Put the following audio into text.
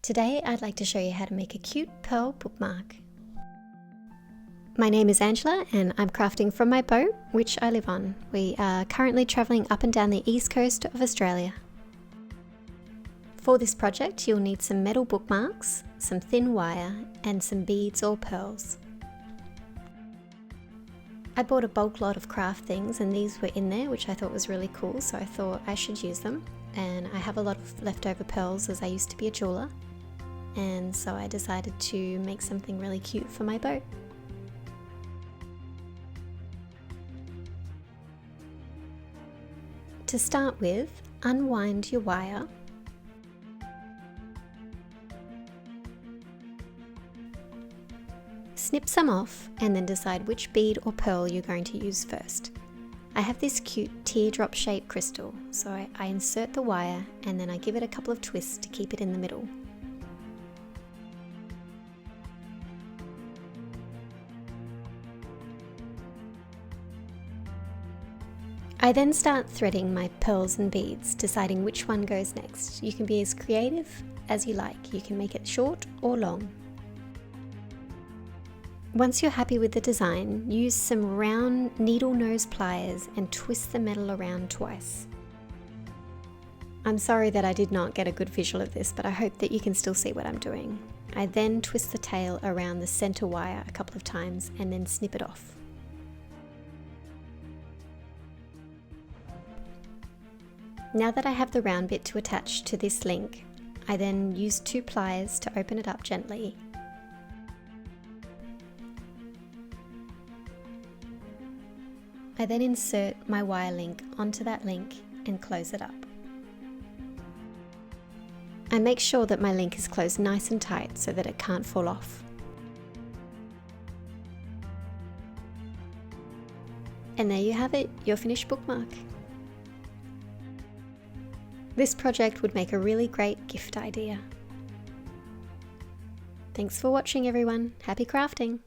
Today I'd like to show you how to make a cute pearl bookmark. My name is Angela and I'm crafting from my boat, which I live on. We are currently travelling up and down the east coast of Australia. For this project you'll need some metal bookmarks, some thin wire and some beads or pearls. I bought a bulk lot of craft things and these were in there, which I thought was really cool, so I thought I should use them. And I have a lot of leftover pearls as I used to be a jeweler. And so I decided to make something really cute for my boat. To start with, unwind your wire. Snip some off and then decide which bead or pearl you're going to use first. I have this cute teardrop shaped crystal, so I insert the wire and then I give it a couple of twists to keep it in the middle. I then start threading my pearls and beads, deciding which one goes next. You can be as creative as you like. You can make it short or long. Once you're happy with the design, use some round needle nose pliers and twist the metal around twice. I'm sorry that I did not get a good visual of this, but I hope that you can still see what I'm doing. I then twist the tail around the center wire a couple of times and then snip it off. Now that I have the round bit to attach to this link, I then use 2 pliers to open it up gently. I then insert my wire link onto that link and close it up. I make sure that my link is closed nice and tight so that it can't fall off. And there you have it, your finished bookmark. This project would make a really great gift idea. Thanks for watching everyone. Happy crafting!